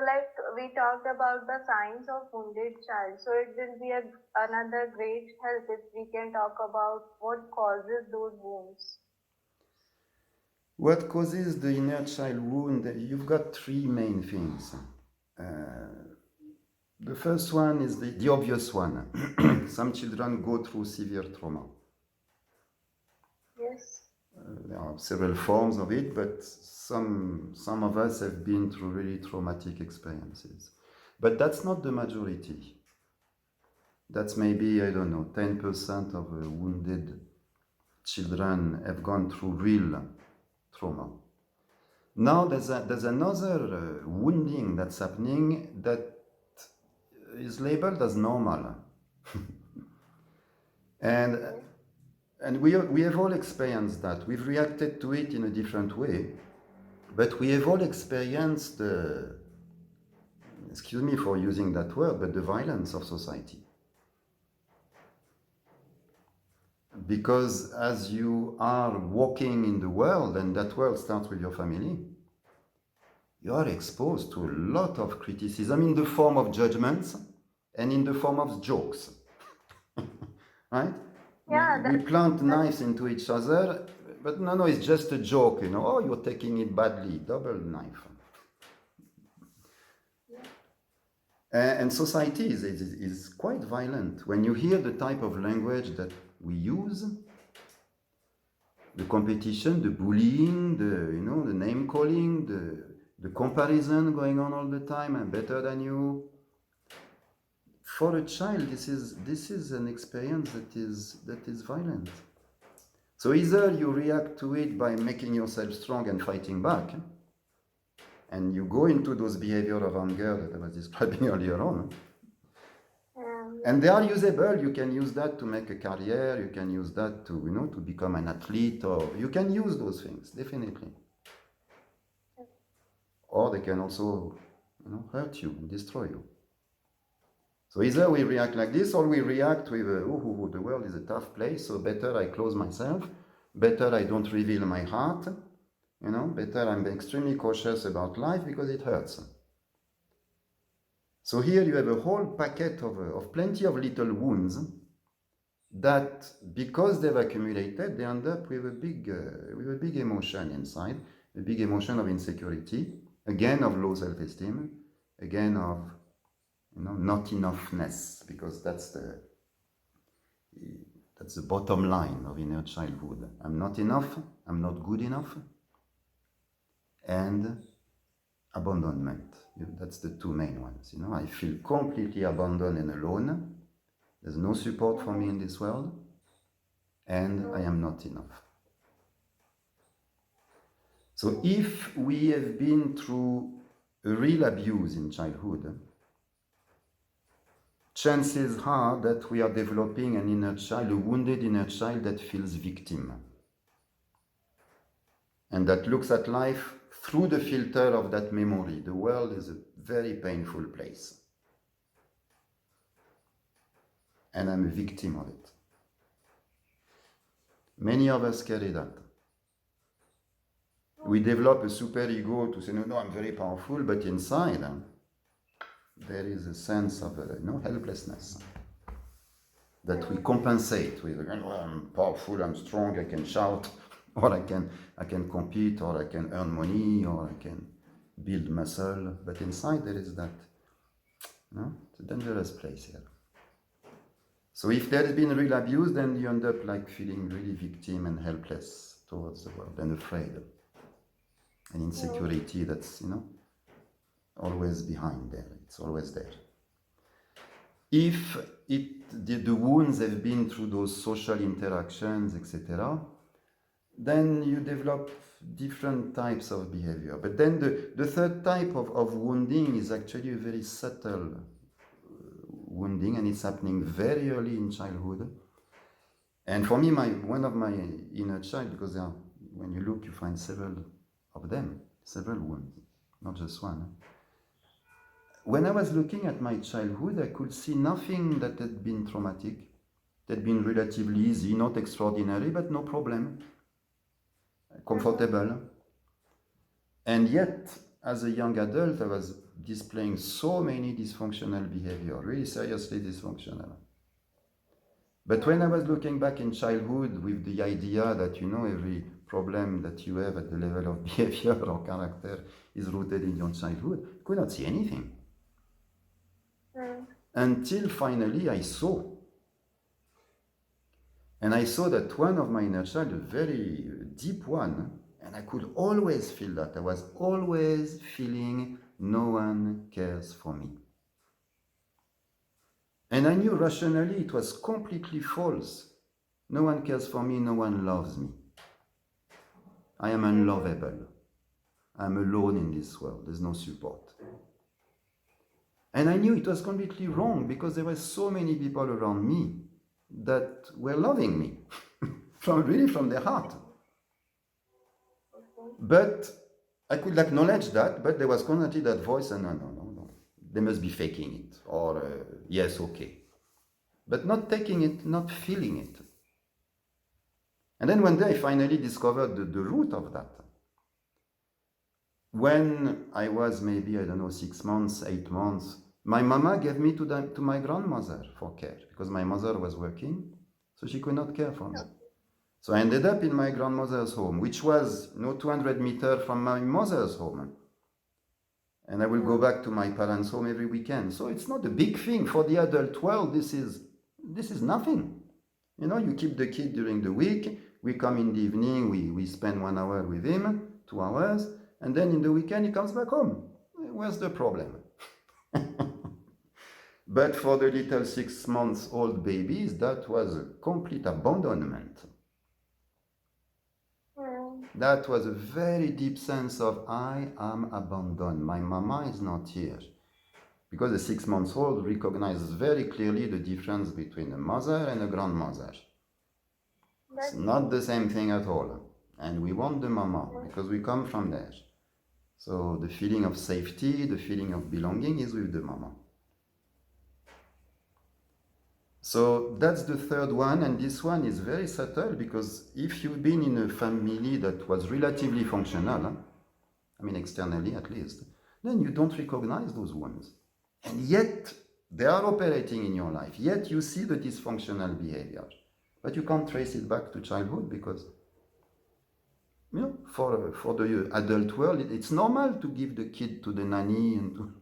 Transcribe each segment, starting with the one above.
like we talked about the signs of wounded child, so it will be another great help if we can talk about what causes those wounds. What causes the inner child wound? You've got three main things. Uh, the first one is the obvious one. Some children go through severe trauma. Yes. There are several forms of it, but some of us have been through really traumatic experiences. But that's not the majority. That's maybe, I don't know, 10% of wounded children have gone through real trauma. Now there's another wounding that's happening that is labeled as normal. and Yes. and we have all experienced that. We've reacted to it in a different way, but we have all experienced the, excuse me for using that word, but the violence of society. Because as you are walking in the world, and that world starts with your family, you are exposed to a lot of criticism in the form of judgments and in the form of jokes. Right? Yeah, We plant knives into each other, but no, it's just a joke, you know. Oh, you're taking it badly, double knife. And society is quite violent. When you hear the type of language that we use, the competition, the bullying, the name calling, the comparison going on all the time, I'm better than you. For a child, this is an experience that is violent. So either you react to it by making yourself strong and fighting back, and you go into those behaviors of anger that I was describing earlier on. And they are usable. You can use that to make a career. You can use that to, to become an athlete, or you can use those things, definitely. Or they can also, hurt you, destroy you. So either we react like this, or we react with, the world is a tough place, so better I close myself, better I don't reveal my heart, better I'm extremely cautious about life because it hurts. So here you have a whole packet of plenty of little wounds that, because they've accumulated, they end up with a big emotion inside, a big emotion of insecurity, again of low self-esteem, again of not enoughness, because that's the bottom line of inner childhood. I'm not enough, I'm not good enough, and abandonment. That's the two main ones. I feel completely abandoned and alone. There's no support for me in this world, and I am not enough. So if we have been through a real abuse in childhood, chances are that we are developing an inner child, a wounded inner child that feels victim, and that looks at life through the filter of that memory. The world is a very painful place, and I'm a victim of it. Many of us carry that. We develop a super ego to say, no, I'm very powerful, but inside there is a sense of helplessness that we compensate with. I'm powerful, I'm strong, I can shout, or I can compete, or I can earn money, or I can build muscle. But inside there is that. It's a dangerous place here. So if there has been real abuse, then you end up like feeling really victim and helpless towards the world and afraid. And insecurity that's, always behind there. It's always there. If the wounds have been through those social interactions, etc., then you develop different types of behavior. But then the third type of wounding is actually a very subtle wounding, and it's happening very early in childhood. And for me, one of my inner child, because when you look, you find several of them, several wounds, not just one. When I was looking at my childhood, I could see nothing that had been traumatic, that had been relatively easy, not extraordinary, but no problem, comfortable. And yet, as a young adult, I was displaying so many dysfunctional behavior, really seriously dysfunctional. But when I was looking back in childhood with the idea that, every problem that you have at the level of behavior or character is rooted in your childhood, I could not see anything. Until finally I saw. And I saw that one of my inner child, a very deep one, and I could always feel that. I was always feeling no one cares for me. And I knew rationally it was completely false. No one cares for me, no one loves me. I am unlovable. I'm alone in this world, there's no support. And I knew it was completely wrong because there were so many people around me that were loving me, from their heart. But I could acknowledge that, but there was constantly that voice, and no, they must be faking it, or yes, okay. But not taking it, not feeling it. And then one day I finally discovered the root of that. When I was maybe, 6 months, 8 months, my mama gave me to my grandmother for care, because my mother was working, so she could not care for me. So I ended up in my grandmother's home, which was 200 meters from my mother's home. And I will go back to my parents' home every weekend. So it's not a big thing. For the adult world, this is nothing. You keep the kid during the week, we come in the evening, we spend 1 hour with him, 2 hours, and then in the weekend he comes back home. Where's the problem? But for the little 6 months old babies, that was a complete abandonment. That was a very deep sense of, I am abandoned. My mama is not here. Because a 6 months old recognizes very clearly the difference between a mother and a grandmother. It's not the same thing at all. And we want the mama because we come from there. So the feeling of safety, the feeling of belonging is with the mama. So that's the third one, and this one is very subtle because if you've been in a family that was relatively functional, externally at least, then you don't recognize those wounds. And yet, they are operating in your life. Yet you see the dysfunctional behavior. But you can't trace it back to childhood because, for the adult world, it's normal to give the kid to the nanny and to...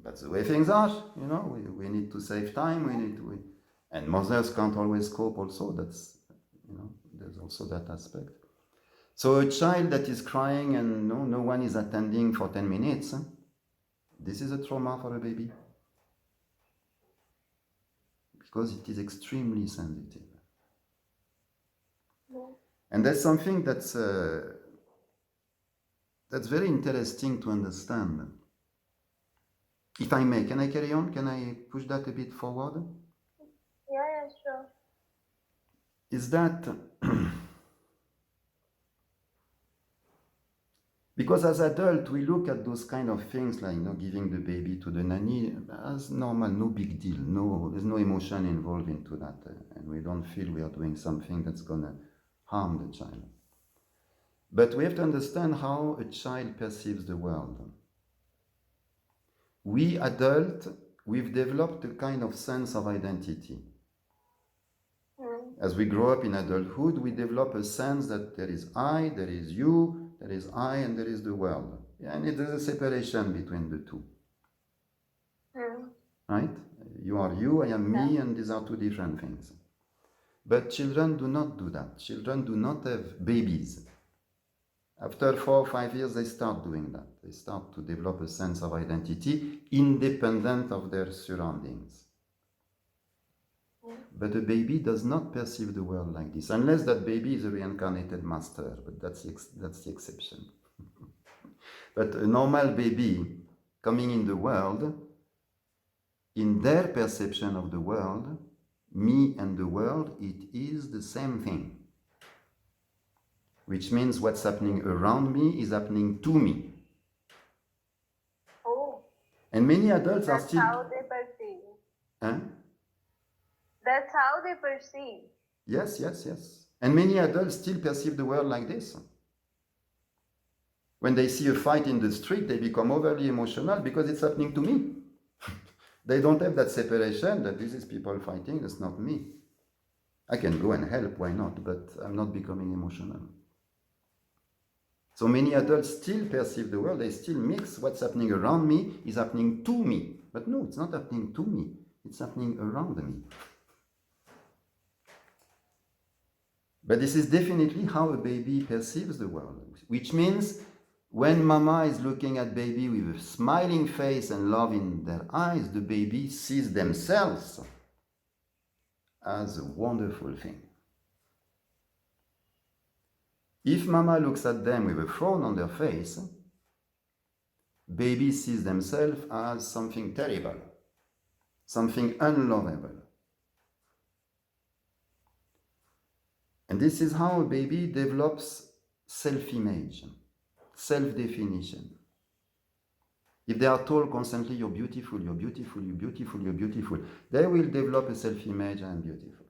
That's the way things are, we need to save time, and mothers can't always cope also, that's, there's also that aspect. So a child that is crying and no one is attending for 10 minutes, this is a trauma for a baby. Because it is extremely sensitive. And that's something that's very interesting to understand. If I may, can I carry on? Can I push that a bit forward? Yeah, sure. Is that because as adults we look at those kind of things like giving the baby to the nanny as normal, no big deal, there's no emotion involved into that, and we don't feel we are doing something that's gonna harm the child. But we have to understand how a child perceives the world. We adults, we've developed a kind of sense of identity. As we grow up in adulthood, we develop a sense that there is I, there is you, there is I, and there is the world. And there's a separation between the two. Right? You are you, I am me, and these are two different things. But children do not do that. Children do not have babies. After 4 or 5 years, they start doing that. They start to develop a sense of identity independent of their surroundings. But a baby does not perceive the world like this, unless that baby is a reincarnated master, but that's the exception. But a normal baby coming in the world, in their perception of the world, me and the world, it is the same thing. Which means what's happening around me is happening to me. Oh. And many adults are still... That's how they perceive. Huh? That's how they perceive. Yes. And many adults still perceive the world like this. When they see a fight in the street, they become overly emotional because it's happening to me. They don't have that separation that this is people fighting, that's not me. I can go and help, why not? But I'm not becoming emotional. So many adults still perceive the world, they still mix what's happening around me is happening to me. But no, it's not happening to me, it's happening around me. But this is definitely how a baby perceives the world, which means when mama is looking at baby with a smiling face and love in their eyes, the baby sees themselves as a wonderful thing. If mama looks at them with a frown on their face, baby sees themselves as something terrible, something unlovable. And this is how a baby develops self-image, self-definition. If they are told constantly, you're beautiful, you're beautiful, you're beautiful, you're beautiful, they will develop a self-image, I'm beautiful.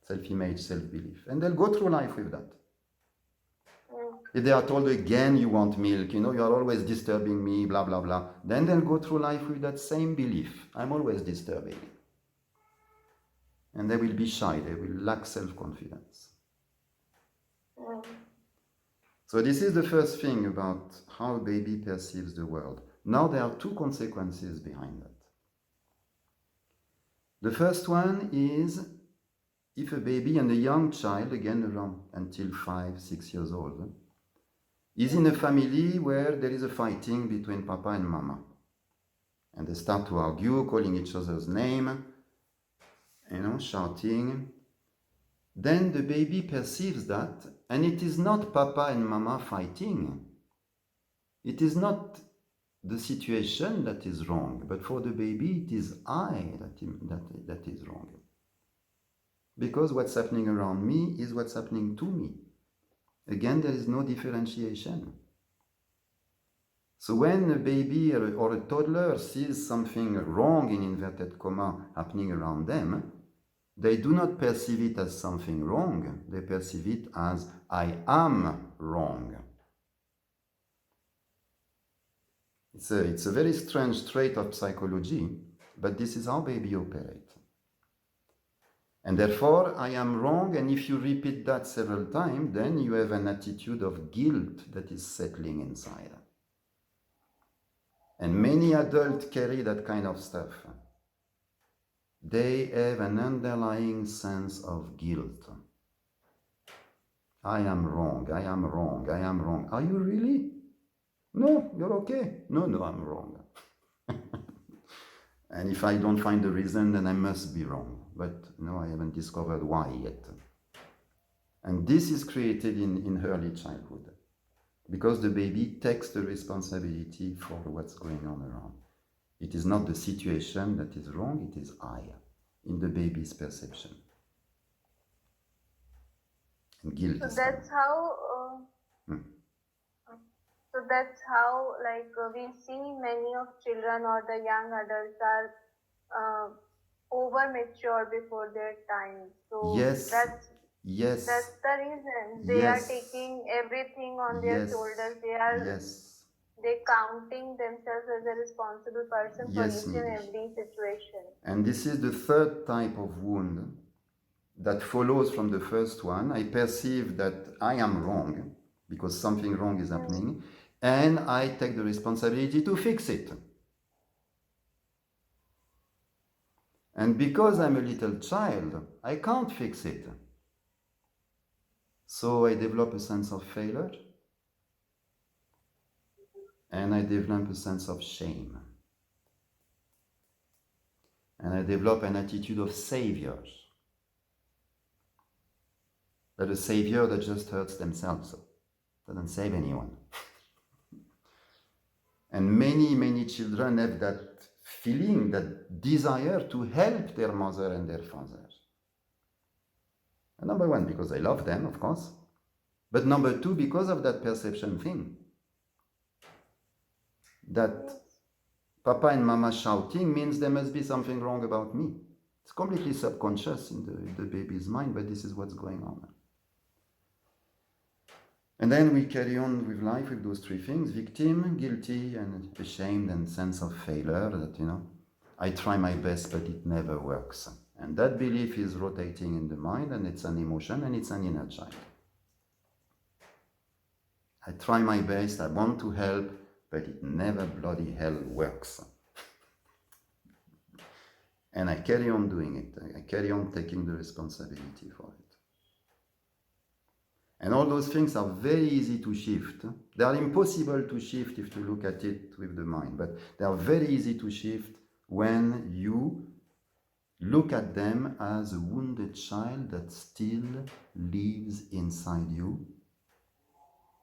Self-image, self-belief. And they'll go through life with that. If they are told again, you want milk, you are always disturbing me, blah, blah, blah, then they'll go through life with that same belief. I'm always disturbing. And they will be shy, they will lack self-confidence. So this is the first thing about how a baby perceives the world. Now there are two consequences behind that. The first one is if a baby and a young child, again around until 5, 6 years old, is in a family where there is a fighting between papa and mama. And they start to argue, calling each other's name, shouting. Then the baby perceives that, and it is not papa and mama fighting. It is not the situation that is wrong, but for the baby it is I that is wrong. Because what's happening around me is what's happening to me. Again, there is no differentiation. So when a baby or a toddler sees something wrong, in inverted comma, happening around them, they do not perceive it as something wrong. They perceive it as I am wrong. It's a very strange trait of psychology, but this is how baby operate. And therefore, I am wrong, and if you repeat that several times, then you have an attitude of guilt that is settling inside. And many adults carry that kind of stuff. They have an underlying sense of guilt. I am wrong, I am wrong, I am wrong. Are you really? No, you're okay. No, I'm wrong. And if I don't find the reason, then I must be wrong. But no, I haven't discovered why yet. And this is created in early childhood, because the baby takes the responsibility for what's going on around. It is not the situation that is wrong, it is I, in the baby's perception. And guilt. So that's how. So that's how, we see many of children or the young adults are over mature before their time. So yes. That's the reason they are taking everything on their shoulders. They counting themselves as a responsible person for each and every situation. And this is the third type of wound that follows from the first one. I perceive that I am wrong because something wrong is happening, and I take the responsibility to fix it. And because I'm a little child, I can't fix it. So I develop a sense of failure, and I develop a sense of shame. And I develop an attitude of saviors. That a savior that just hurts themselves, doesn't save anyone. And many children have that feeling, that desire to help their mother and their father. And number one, because they love them, of course. But number two, because of that perception thing. That papa and mama shouting means there must be something wrong about me. It's completely subconscious in the baby's mind, but this is what's going on. And then we carry on with life with those three things: victim, guilty, and ashamed, and sense of failure, that, I try my best, but it never works. And that belief is rotating in the mind, and it's an emotion, and it's an inner child. I try my best, I want to help, but it never bloody hell works. And I carry on doing it. I carry on taking the responsibility for it. And all those things are very easy to shift. They are impossible to shift if you look at it with the mind, but they are very easy to shift when you look at them as a wounded child that still lives inside you,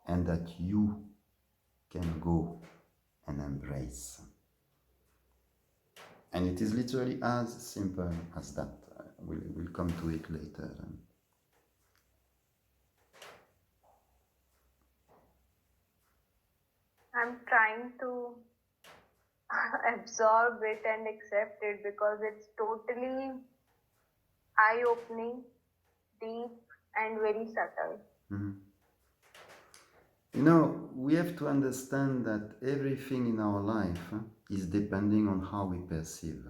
and that you can go and embrace. And it is literally as simple as that. We'll come to it later. I'm trying to absorb it and accept it because it's totally eye-opening, deep, and very subtle. Mm-hmm. We have to understand that everything in our life is depending on how we perceive.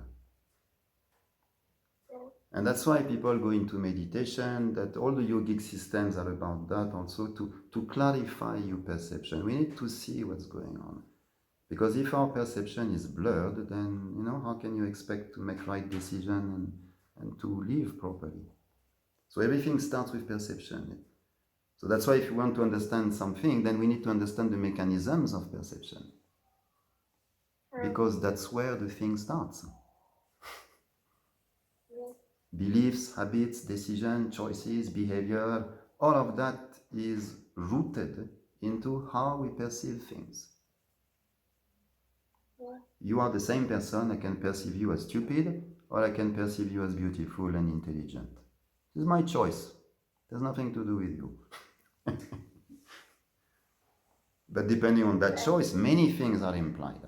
And that's why people go into meditation, that all the yogic systems are about that also, to clarify your perception. We need to see what's going on. Because if our perception is blurred, then, how can you expect to make right decision and to live properly? So everything starts with perception. So that's why if you want to understand something, then we need to understand the mechanisms of perception. Because that's where the thing starts. Beliefs, habits, decision, choices, behavior, all of that is rooted into how we perceive things. You are the same person. I can perceive you as stupid, or I can perceive you as beautiful and intelligent. This is my choice. There's nothing to do with you. But depending on that choice, many things are implied.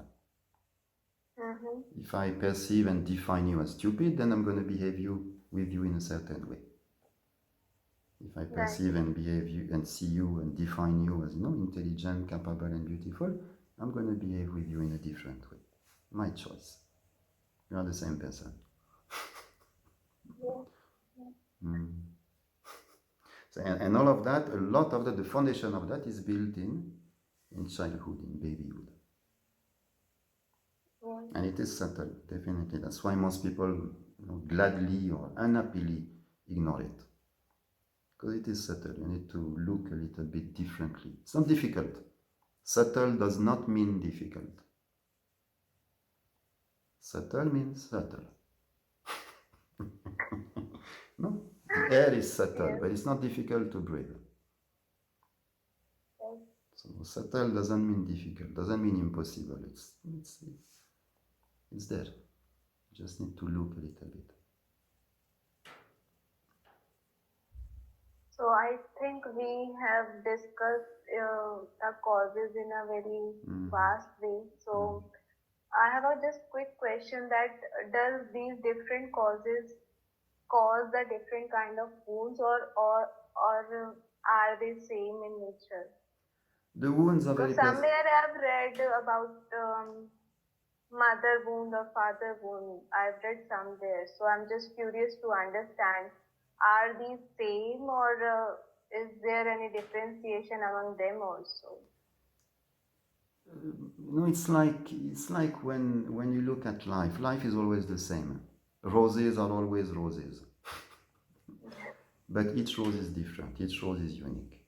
If I perceive and define you as stupid, then I'm going to behave with you in a certain way. If I perceive and behave you and see you and define you as intelligent, capable, and beautiful, I'm going to behave with you in a different way. My choice. You are the same person. So, and all of that, a lot of that, the foundation of that is built in childhood, in babyhood. And it is subtle, definitely. That's why most people gladly or unhappily ignore it. Because it is subtle. You need to look a little bit differently. It's not difficult. Subtle does not mean difficult. Subtle means subtle. No? The air is subtle, but it's not difficult to breathe. So subtle doesn't mean difficult, doesn't mean impossible. It's there. You just need to look a little bit. So I think we have discussed the causes in a very vast way. So I have a just quick question that does these different causes cause the different kind of wounds, or are they same in nature? The wounds are very somewhere I've read about mother wound or father wound. I've read somewhere. So I'm just curious to understand, are these same, or is there any differentiation among them also? It's like when you look at life. Life is always the same. Roses are always roses. But each rose is different. Each rose is unique.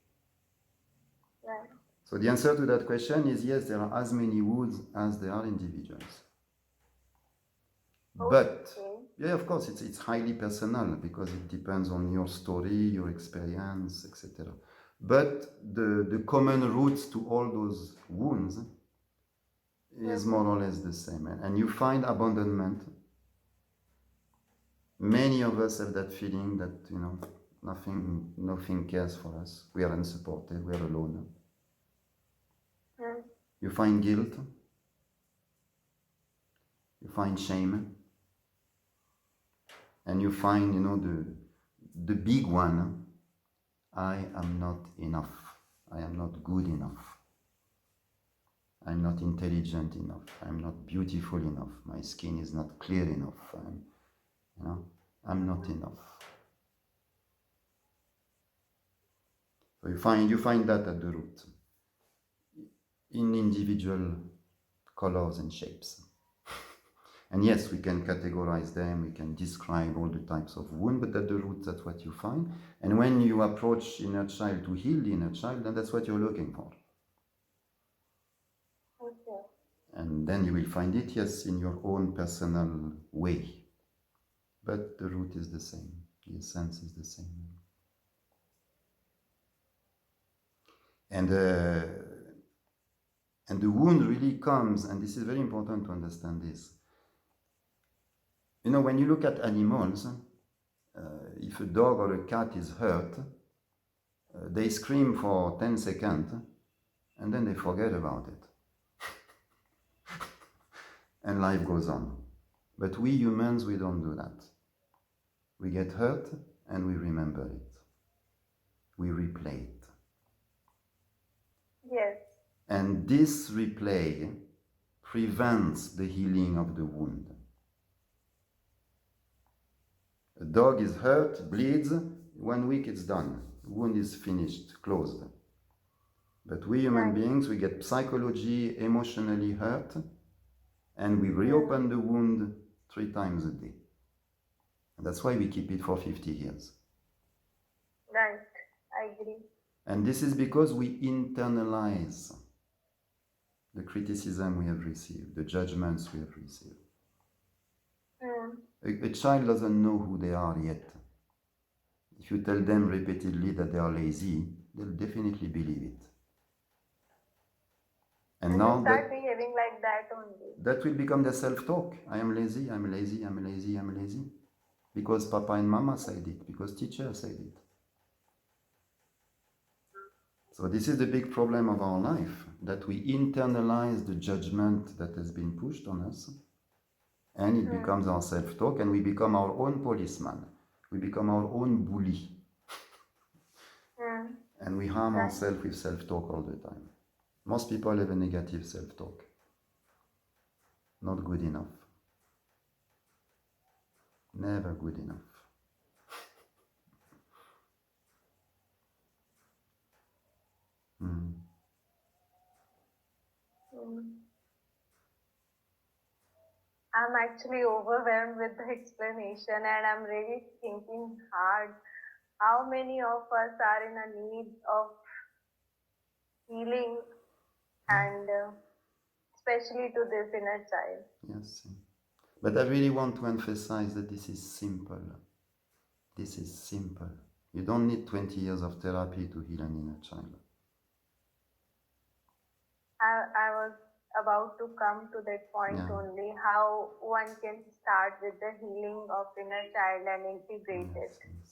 Right. So the answer to that question is yes, there are as many wounds as there are individuals. Okay. But, yeah, of course, it's highly personal because it depends on your story, your experience, etc. But the common roots to all those wounds is more or less the same. And you find abandonment. Many of us have that feeling that, nothing cares for us. We are unsupported, we are alone. You find guilt. You find shame. And you find, the big one, I am not enough. I am not good enough. I'm not intelligent enough. I'm not beautiful enough. My skin is not clear enough. I'm not enough. So you find that at the root, in individual colors and shapes. And yes, we can categorize them, we can describe all the types of wound, but at the root, that's what you find. And when you approach inner child to heal the inner child, then that's what you're looking for. Okay. And then you will find it, yes, in your own personal way. But the root is the same, the essence is the same. And the wound really comes, and this is very important to understand this. You know, when you look at animals, if a dog or a cat is hurt, they scream for 10 seconds, and then they forget about it. And life goes on. But we humans, we don't do that. We get hurt, and we remember it. We replay it. Yes. And this replay prevents the healing of the wound. A dog is hurt, bleeds, 1 week it's done. The wound is finished, closed. But we human beings, we get psychologically, emotionally hurt, and we reopen the wound 3 times a day. And that's why we keep it for 50 years. Right, I agree. And this is because we internalize the criticism we have received, the judgments we have received. A child doesn't know who they are yet. If you tell them repeatedly that they are lazy, they'll definitely believe it. And now start behaving like that only. That will become their self-talk. I am lazy, I'm lazy, I'm lazy, I'm lazy. Because Papa and Mama said it, because teacher said it. So this is the big problem of our life, that we internalize the judgment that has been pushed on us, and it becomes our self-talk, and we become our own policeman. We become our own bully. And we harm ourselves with self-talk all the time. Most people have a negative self-talk. Not good enough. Never good enough. I'm actually overwhelmed with the explanation, and I'm really thinking hard. How many of us are in a need of healing, and especially to this inner child? Yes. But I really want to emphasize that this is simple. This is simple. You don't need 20 years of therapy to heal an inner child. I was about to come to that point only, how one can start with the healing of inner child and integrate it. Yes.